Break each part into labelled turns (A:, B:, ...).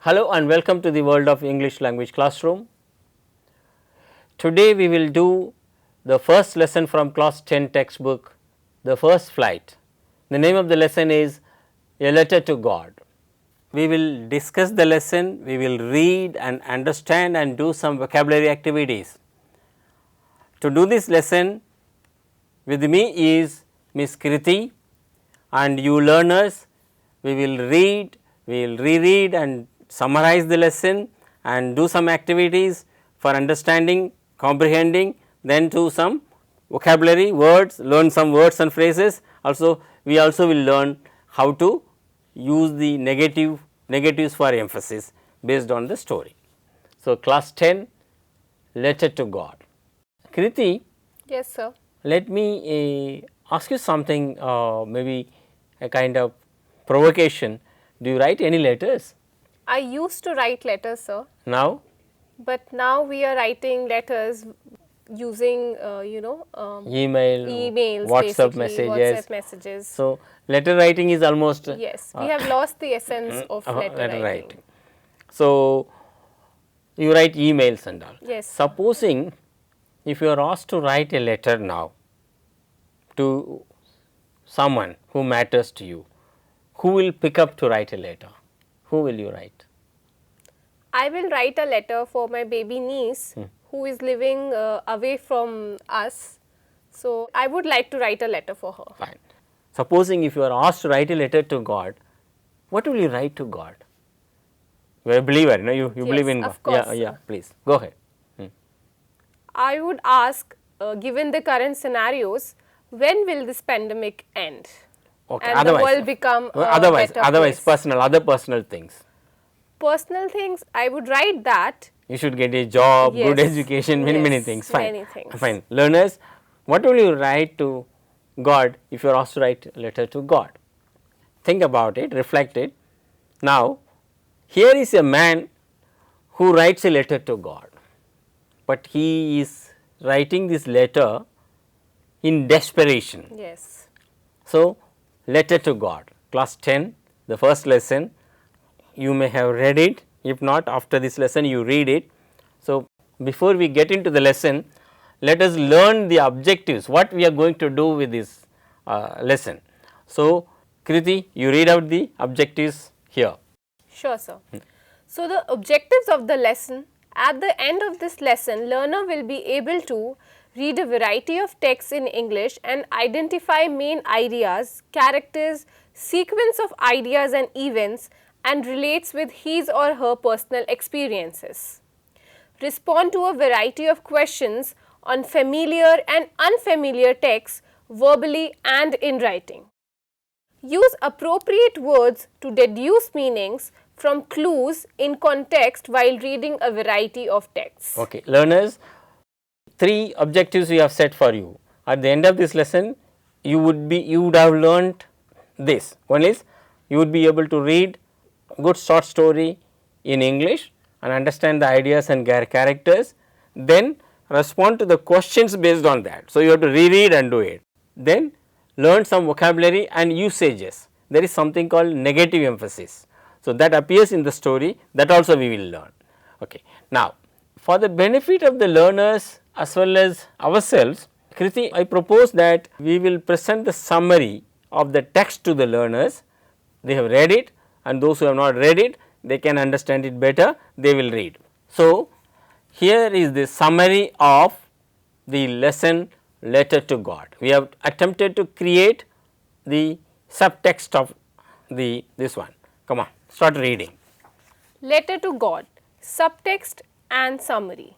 A: Hello and welcome to the world of English language classroom. Today we will do the first lesson from class 10 textbook, The First Flight. The name of the lesson is A Letter to God. We will discuss the lesson, we will read and understand and do some vocabulary activities. To do this lesson with me is Miss Kriti, and you learners, we will read, we will reread and summarize the lesson and do some activities for understanding, comprehending, then do some vocabulary words, learn some words and phrases. Also we also will learn how to use the negatives for emphasis based on the story. So, class 10, Letter to God. Kriti,
B: Yes, sir.
A: let me ask you something, maybe a kind of provocation. Do you write any letters
B: I used to write letters, sir,
A: now?
B: but now we are writing letters using,
A: Email,
B: emails,
A: WhatsApp
B: basically,
A: messages.
B: WhatsApp messages.
A: So, letter writing is almost
B: Yes, we have lost the essence of letter writing.
A: So, you write emails and all.
B: Yes.
A: Supposing if you are asked to write a letter now to someone who matters to you, who will pick up to write a letter? Who will you write?
B: I will write a letter for my baby niece who is living away from us. So, I would like to write a letter for her.
A: Fine. Supposing if you are asked to write a letter to God, what will you write to God? You are a believer, no? You believe in God.
B: Of course,
A: yeah, please go ahead.
B: I would ask, given the current scenarios, when will this pandemic end?
A: Okay.
B: And the world become a
A: otherwise
B: better place.
A: other personal things.
B: Personal things, I would write that.
A: You should get a job, good
B: Yes.
A: education, many things. Fine.
B: Many things.
A: Fine. Learners, what will you write to God if you are asked to write a letter to God? Think about it, reflect it. Now, here is a man who writes a letter to God, but he is writing this letter in desperation.
B: Yes.
A: So, letter to God, class 10, the first lesson, you may have read it. If not, after this lesson you read it. So, before we get into the lesson, let us learn the objectives, what we are going to do with this lesson. So, Kriti, you read out the objectives here.
B: Sure, sir. So, the objectives of the lesson, at the end of this lesson, learner will be able to read a variety of texts in English and identify main ideas, characters, sequence of ideas and events, and relates with his or her personal experiences. Respond to a variety of questions on familiar and unfamiliar texts verbally and in writing. Use appropriate words to deduce meanings from clues in context while reading a variety of texts.
A: Okay. Learners, 3 objectives we have set for you. At the end of this lesson, you would have learnt this. One is, you would be able to read good short story in English and understand the ideas and characters, then respond to the questions based on that. So, you have to reread and do it. Then learn some vocabulary and usages. There is something called negative emphasis. So, that appears in the story, that also we will learn. Okay. Now, for the benefit of the learners as well as ourselves, Kriti, I propose that we will present the summary of the text to the learners. They have read it, and those who have not read it, they can understand it better, they will read. So, here is the summary of the lesson Letter to God. We have attempted to create the subtext of this one. Come on, start reading.
B: Letter to God, subtext and summary.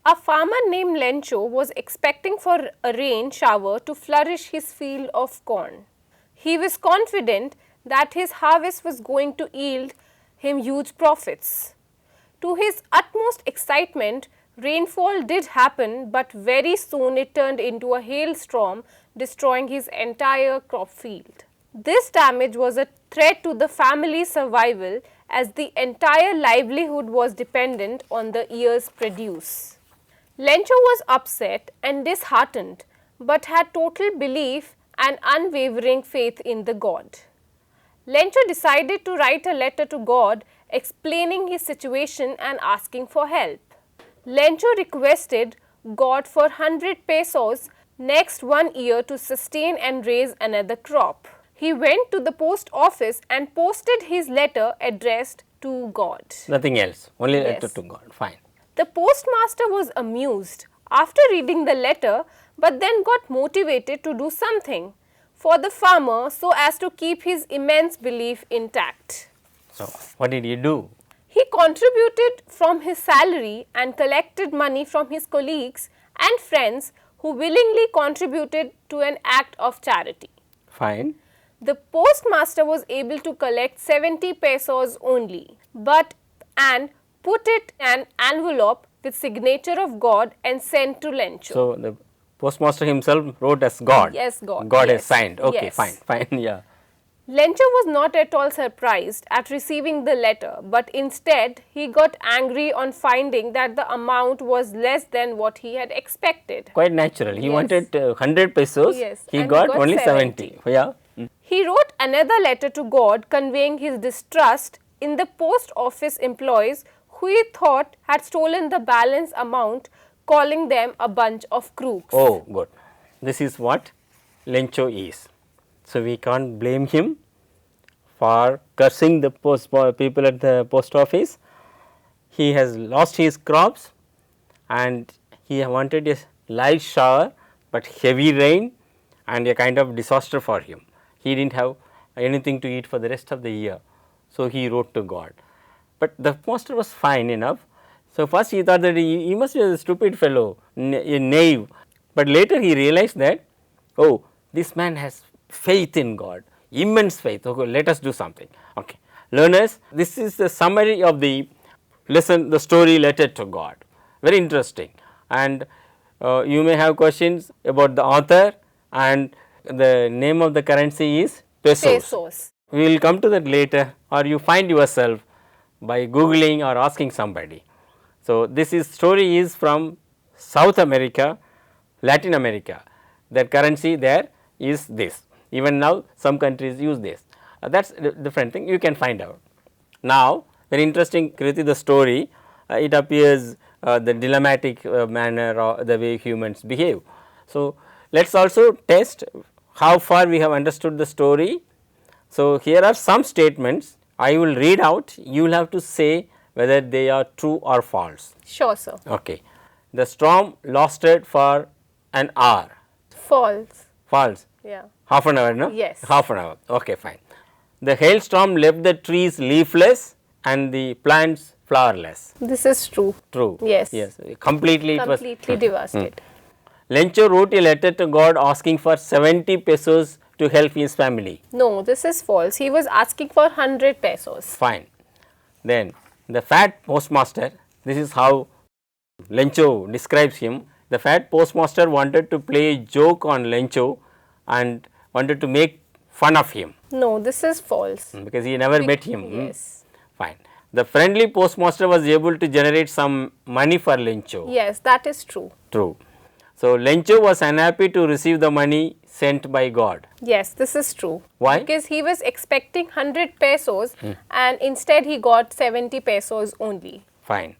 B: A farmer named Lencho was expecting for a rain shower to flourish his field of corn. He was confident that his harvest was going to yield him huge profits. To his utmost excitement, rainfall did happen, but very soon it turned into a hailstorm, destroying his entire crop field. This damage was a threat to the family's survival, as the entire livelihood was dependent on the year's produce. Lencho was upset and disheartened, but had total belief and unwavering faith in the God. Lencho decided to write a letter to God explaining his situation and asking for help. Lencho requested God for 100 pesos next 1 year to sustain and raise another crop. He went to the post office and posted his letter addressed to God.
A: Nothing else, only
B: Yes.
A: letter to God. Fine.
B: The postmaster was amused after reading the letter, but then got motivated to do something for the farmer so as to keep his immense belief intact.
A: So, what did he do?
B: He contributed from his salary and collected money from his colleagues and friends who willingly contributed to an act of charity.
A: Fine.
B: The postmaster was able to collect 70 pesos only, but and put it in an envelope with signature of God and sent to Lencho.
A: So, the postmaster himself wrote as God.
B: Yes, God.
A: God
B: Yes.
A: has signed. Okay,
B: Yes.
A: fine, fine, yeah.
B: Lencho was not at all surprised at receiving the letter, but instead he got angry on finding that the amount was less than what he had expected.
A: Quite natural. He
B: Yes.
A: wanted 100 pesos.
B: Yes,
A: He
B: and
A: got only 70. Yeah.
B: He wrote another letter to God conveying his distrust in the post office employees who he thought had stolen the balance amount, calling them a bunch of crooks.
A: Oh, good. This is what Lencho is. So, we can't blame him for cursing the people at the post office. He has lost his crops and he wanted a light shower, but heavy rain and a kind of disaster for him. He did not have anything to eat for the rest of the year. So, he wrote to God, but the master was fine enough. So, first he thought that he must be a stupid fellow, a knave, but later he realized that, oh, this man has faith in God, immense faith. Okay, let us do something. Okay, learners, this is the summary of the lesson, the story Letter to God. Very interesting, and you may have questions about the author, and the name of the currency is pesos. We will come to that later, or you find yourself by googling or asking somebody. So, this is story is from South America, Latin America. The currency there is this. Even now some countries use this. That is a different thing, you can find out. Now, very interesting, Kriti, the story, it appears the dilemmatic manner or the way humans behave. So, let us also test how far we have understood the story. So, here are some statements I will read out, you will have to say whether they are true or false.
B: Sure, sir.
A: Okay. The storm lasted for an hour.
B: False.
A: False.
B: Yeah.
A: Half an hour, no?
B: Yes.
A: Half an hour. Okay, fine. The hailstorm left the trees leafless and the plants flowerless.
B: This is true.
A: True.
B: Yes.
A: Yes. Completely it was.
B: Completely devastated.
A: Lencho wrote a letter to God asking for 70 pesos to help his family.
B: No, this is false. He was asking for 100 pesos.
A: Fine. Then the fat postmaster, this is how Lencho describes him. The fat postmaster wanted to play a joke on Lencho and wanted to make fun of him.
B: No, this is false.
A: Because he never met him.
B: Yes.
A: Fine. The friendly postmaster was able to generate some money for Lencho.
B: Yes, that is true.
A: True. So, Lencho was unhappy to receive the money sent by God.
B: Yes, this is true.
A: Why?
B: Because he was expecting 100 pesos and instead he got 70 pesos only.
A: Fine.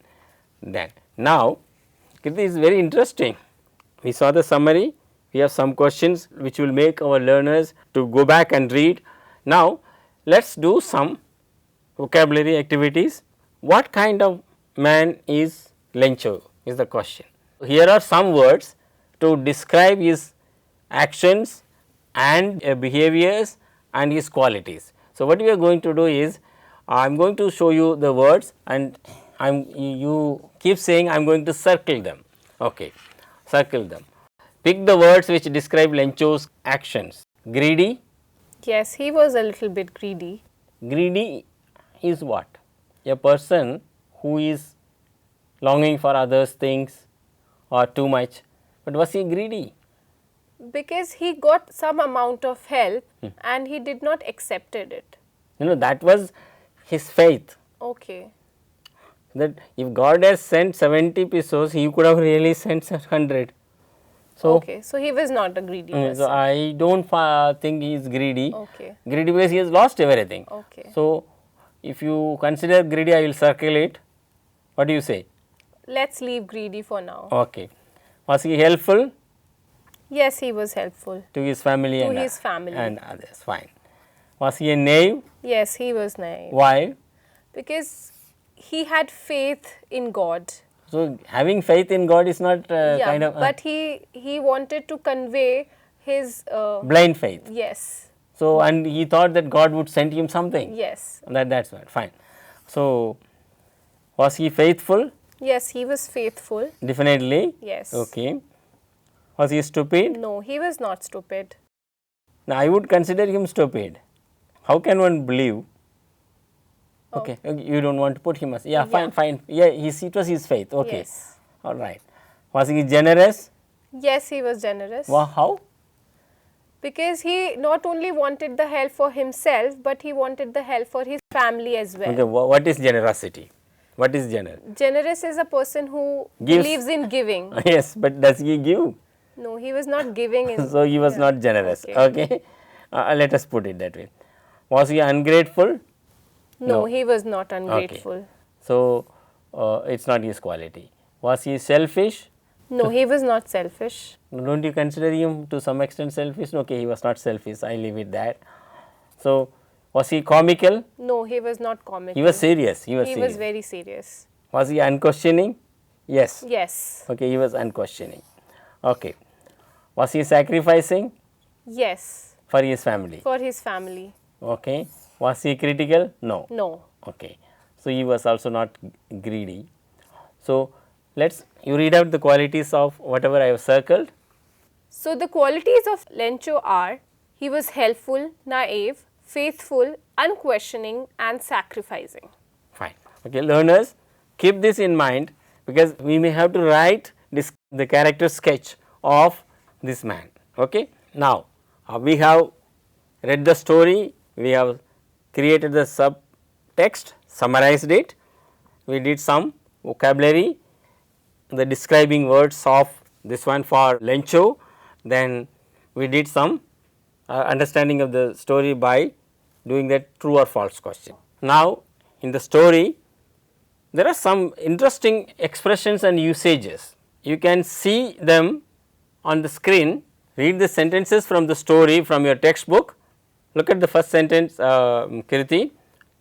A: Then, now, this is very interesting. We saw the summary. We have some questions which will make our learners to go back and read. Now, let us do some vocabulary activities. What kind of man is Lencho is the question. Here are some words to describe his actions and behaviors and his qualities. So, what we are going to do is, I am going to show you the words and you keep saying I am going to circle them. Okay, circle them. Pick the words which describe Lencho's actions. Greedy.
B: Yes, he was a little bit greedy.
A: Greedy is what? A person who is longing for others' things or too much. But was he greedy?
B: Because he got some amount of help and he did not accepted it.
A: You know, that was his faith.
B: Okay.
A: That if God has sent 70 pesos, he could have really sent 100. So,
B: Okay, so he was not a greedy person.
A: so I do not think he is greedy.
B: Okay.
A: Greedy because he has lost everything.
B: Okay.
A: So, if you consider greedy, I will circle it. What do you say?
B: Let's leave greedy for now.
A: Okay. Was he helpful
B: Yes, he was helpful.
A: to his family
B: To
A: and
B: his family.
A: and others? Fine. Was he a knave?
B: Yes, he was naive.
A: Why?
B: Because he had faith in God.
A: So, having faith in God is not
B: Yeah,
A: kind of
B: but he wanted to convey his
A: blind faith.
B: yes,
A: So, and he thought that God would send him something.
B: yes,
A: That's right. Fine. So, was he faithful?
B: yes, he was faithful.
A: Definitely.
B: Yes.
A: Okay. Was he stupid?
B: No, he was not stupid.
A: Now, I would consider him stupid. How can one believe? Okay, you don't want to put him as, fine, fine. Yeah, it was his faith. Okay.
B: Yes.
A: All right. Was he generous?
B: Yes, he was generous.
A: Wow, how?
B: Because he not only wanted the help for himself, but he wanted the help for his family as well.
A: Okay, what is generosity? What is generous?
B: Generous is a person who
A: Gives.
B: believes in giving.
A: Yes, but does he give?
B: No, he was not giving.
A: So, he was not generous. Okay. Let us put it that way. Was he ungrateful?
B: No, he was not ungrateful.
A: Okay. So, it is not his quality. Was he selfish?
B: No, he was not selfish.
A: Don't you consider him to some extent selfish? Okay, he was not selfish, I leave it that. So, was he comical?
B: No, he was not comical.
A: He was serious. He was
B: He
A: serious.
B: was very serious.
A: Was he unquestioning? Yes.
B: Yes.
A: Okay, he was unquestioning. Okay. Was he sacrificing
B: Yes.
A: for his family?
B: For his family.
A: Okay. Was he critical? No.
B: No.
A: Okay. So, he was also not greedy. So, you read out the qualities of whatever I have circled.
B: So, the qualities of Lencho are he was helpful, naive, faithful, unquestioning and sacrificing.
A: Fine. Okay, learners, keep this in mind because we may have to write the character sketch of this man. Okay. Now, we have read the story, we have created the subtext, summarized it, we did some vocabulary, the describing words of this one for Lencho, then we did some understanding of the story by doing that true or false question. Now, in the story there are some interesting expressions and usages. You can see them on the screen. Read the sentences from the story from your textbook. Look at the first sentence, Kirti,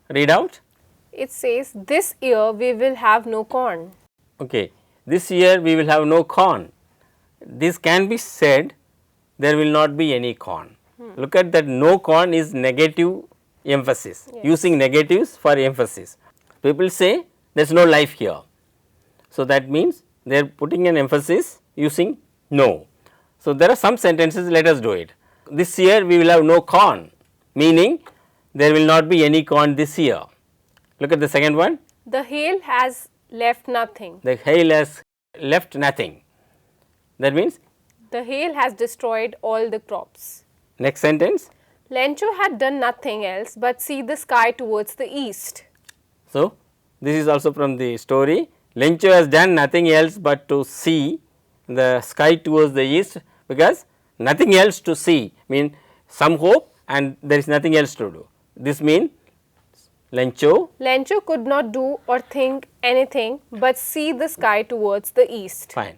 A: read out.
B: It says, this year we will have no corn.
A: Okay. This year we will have no corn. This can be said, there will not be any corn. Look at that, no corn is negative emphasis, using negatives for emphasis. People say there is no life here. So, that means they are putting an emphasis using no. So, there are some sentences, let us do it. This year we will have no corn, meaning there will not be any corn this year. Look at the second one.
B: The hail has left nothing.
A: The hail has left nothing. That means
B: The hail has destroyed all the crops.
A: next sentence.
B: Lencho had done nothing else but see the sky towards the east.
A: So, this is also from the story. Lencho has done nothing else but to see the sky towards the east, because nothing else to see mean some hope and there is nothing else to do. This means Lencho
B: Lencho could not do or think anything but see the sky towards the east.
A: fine.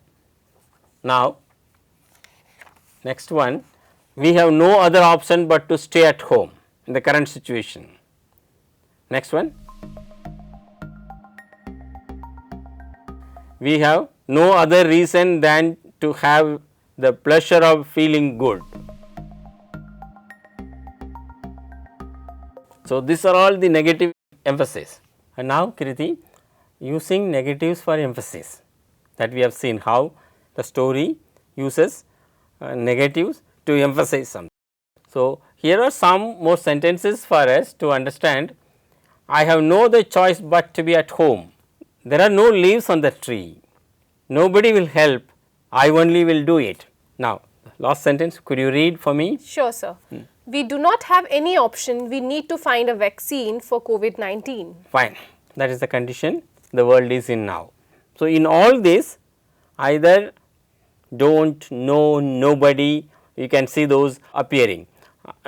A: Now, next one, we have no other option but to stay at home in the current situation. Next one, we have no other reason than to have the pleasure of feeling good. So, these are all the negative emphasis. And now, Kriti, using negatives for emphasis, that we have seen how the story uses negatives to emphasize something. So, here are some more sentences for us to understand. I have no other choice but to be at home. There are no leaves on the tree. Nobody will help. I only will do it. Now, last sentence, could you read for me?
B: Sure, sir. We do not have any option. We need to find a vaccine for COVID-19.
A: Fine, that is the condition the world is in now. So, in all this, either don't, no, nobody, you can see those appearing.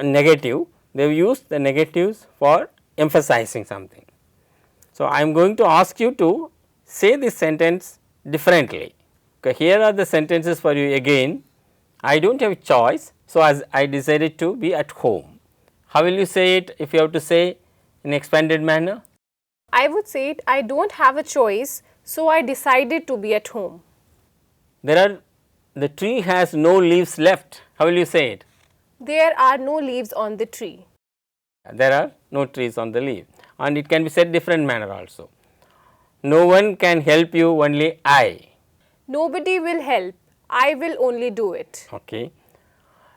A: Negative, they have used the negatives for emphasizing something. So, I am going to ask you to say this sentence differently. Okay, here are the sentences for you again. I do not have a choice. So, as I decided to be at home. How will you say it if you have to say in expanded manner?
B: I would say it, I don't have a choice, so I decided to be at home.
A: The tree has no leaves left. How will you say it?
B: There are no leaves on the tree.
A: There are no trees on the leaf, and it can be said different manner also. No one can help you, only I.
B: Nobody will help, I will only do it.
A: Okay.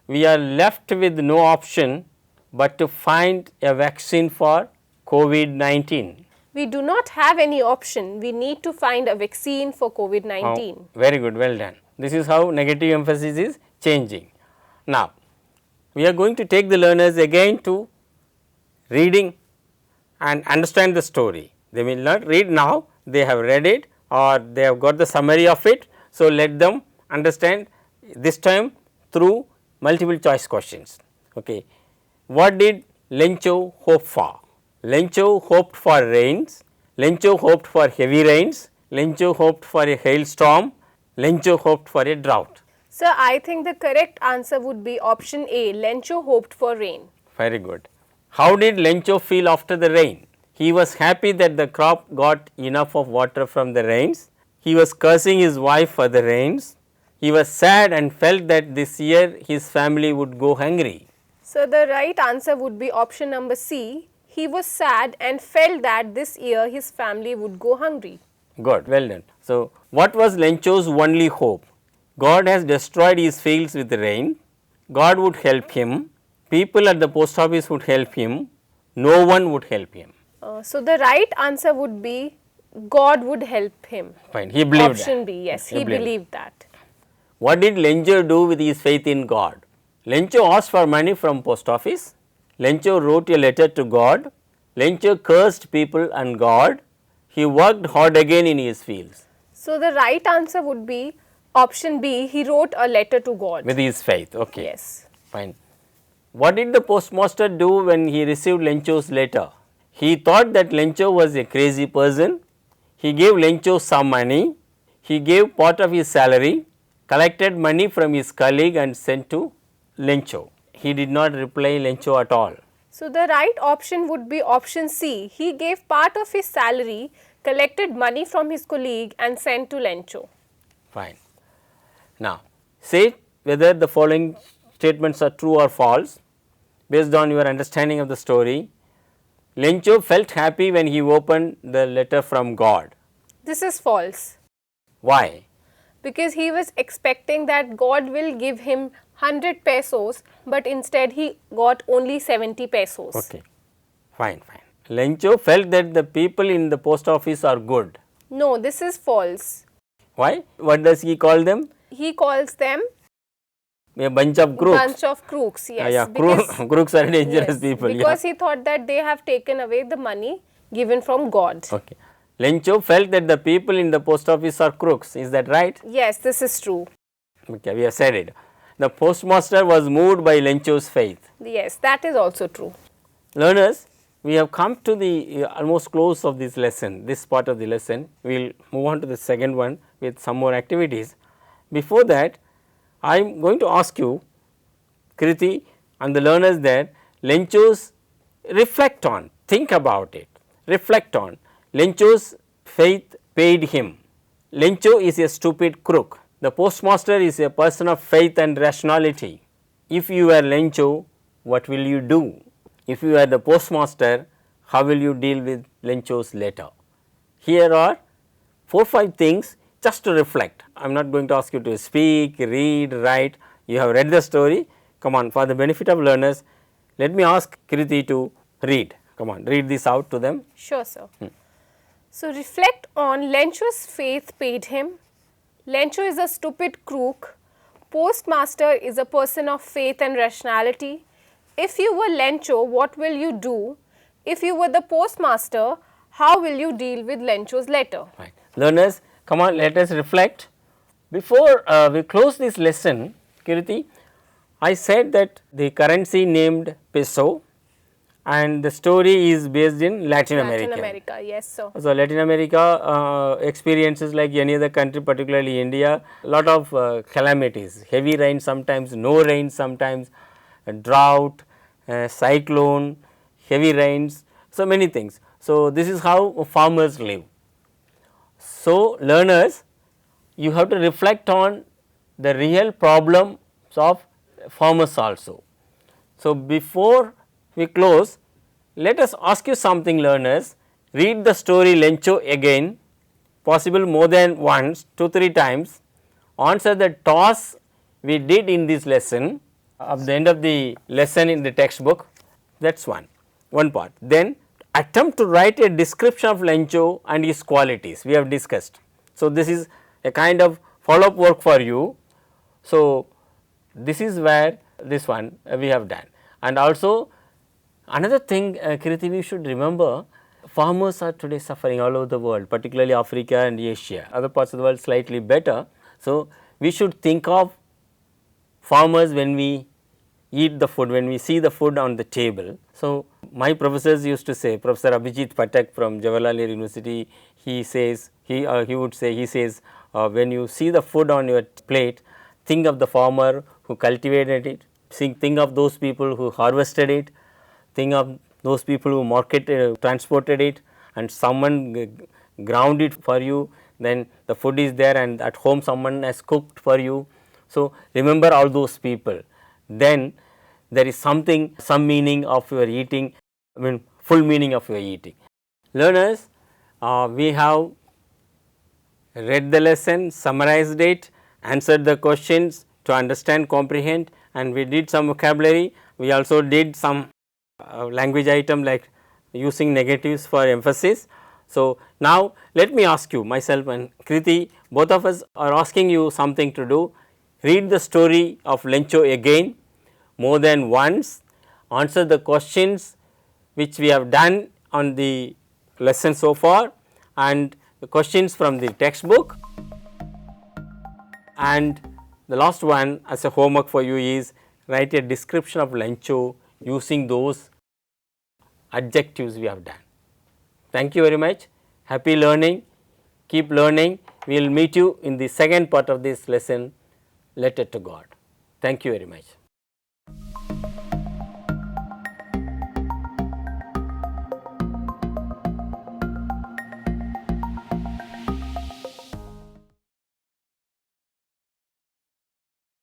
A: We are left with no option but to find a vaccine for COVID-19.
B: We do not have any option, we need to find a vaccine for COVID-19.
A: Very good, well done. This is how negative emphasis is changing. Now, we are going to take the learners again to reading and understand the story. They will not read now, they have read it or they have got the summary of it. So, let them understand this time through multiple choice questions. Okay. What did Lencho hope for? Lencho hoped for rains, Lencho hoped for heavy rains, Lencho hoped for a hailstorm, Lencho hoped for a drought.
B: Sir, I think the correct answer would be option A, Lencho hoped for rain.
A: Very good. How did Lencho feel after the rain? He was happy that the crop got enough of water from the rains. He was cursing his wife for the rains. He was sad and felt that this year his family would go hungry.
B: So, the right answer would be option number C. He was sad and felt that this year his family would go hungry.
A: Good, well done. So, what was Lencho's only hope? God has destroyed his fields with rain. God would help him. People at the post office would help him. No one would help him.
B: So, the right answer would be God would help him.
A: Fine, he believed
B: Option
A: that.
B: B, yes, he believed that.
A: What did Lencho do with his faith in God? Lencho asked for money from post office. Lencho wrote a letter to God. Lencho cursed people and God. He worked hard again in his fields.
B: So, the right answer would be option B, he wrote a letter to God.
A: With his faith, okay.
B: Yes.
A: Fine. What did the postmaster do when he received Lencho's letter? He thought that Lencho was a crazy person. He gave Lencho some money. He gave part of his salary, collected money from his colleague and sent to Lencho. He did not reply Lencho at all.
B: So, the right option would be option C. He gave part of his salary, collected money from his colleague and sent to Lencho.
A: Fine. Now, say whether the following statements are true or false based on your understanding of the story. Lencho felt happy when he opened the letter from God.
B: This is false.
A: Why?
B: Because he was expecting that God will give him 100 pesos, but instead he got only 70 pesos.
A: Okay. Fine, fine. Lencho felt that the people in the post office are good.
B: No, this is false.
A: Why? What does he call them?
B: He calls them
A: A bunch of crooks.
B: bunch of crooks, yes.
A: Yeah,
B: because,
A: crooks are dangerous
B: yes,
A: people.
B: because he thought that they have taken away the money given from God.
A: Okay. Lencho felt that the people in the post office are crooks. Is that right?
B: Yes, this is true.
A: Okay, we have said it. The postmaster was moved by Lencho's faith.
B: Yes, that is also true.
A: Learners, we have come to the almost close of this lesson, this part of the lesson. We will move on to the second one with some more activities. Before that, I am going to ask you, Kriti and the learners there, Lencho's reflect on, think about it, reflect on. Lencho's faith paid him. Lencho is a stupid crook. The postmaster is a person of faith and rationality. If you are Lencho, what will you do? If you are the postmaster, how will you deal with Lencho's letter? Here are 4-5 things just to reflect. I am not going to ask you to speak, read, write. You have read the story. Come on, for the benefit of learners, let me ask Kriti to read. Come on, read this out to them.
B: Sure, sir. So, reflect on Lencho's faith paid him. Lencho is a stupid crook. Postmaster is a person of faith and rationality. If you were Lencho, what will you do? If you were the postmaster, how will you deal with Lencho's letter?
A: Right. Learners, come on, let us reflect. Before we close this lesson, Kirti, I said that the currency named peso and the story is based in Latin
B: Latin
A: America.
B: America, yes sir.
A: So, Latin America experiences like any other country, particularly India, lot of calamities, heavy rain sometimes, no rain sometimes, drought, cyclone, heavy rains, so many things. So, this is how farmers live. So, learners, you have to reflect on the real problems of farmers also. So, before we close, let us ask you something, learners. Read the story Lencho again, possible more than once, 2-3 times. Answer the task we did in this lesson at the end of the lesson in the textbook. That is one part. Then attempt to write a description of Lencho and his qualities we have discussed. So, this is a kind of follow up work for you. So, this is where this one we have done. And also another thing, Kirti, we should remember, farmers are today suffering all over the world, particularly Africa and Asia, other parts of the world slightly better. So, we should think of farmers when we eat the food, when we see the food on the table. So, my professors used to say, Professor Abhijit Pathak from Jawaharlal Nehru University, he says, he says, when you see the food on your plate, think of the farmer who cultivated it, think of those people who harvested it, think of those people who marketed, transported it, and someone ground it for you, then the food is there, and at home someone has cooked for you. So, remember all those people, then there is something, some meaning of your eating, I mean full meaning of your eating. Learners, we have read the lesson, summarized it, answered the questions to understand, comprehend, and we did some vocabulary. We also did some language item like using negatives for emphasis. So, now let me ask you, myself and Kriti, both of us are asking you something to do. Read the story of Lencho again more than once, answer the questions which we have done on the lesson so far, and the questions from the textbook. And the last one as a homework for you is write a description of Lencho using those adjectives we have done. Thank you very much. Happy learning. Keep learning. We will meet you in the second part of this lesson, Letter to God. Thank you very much.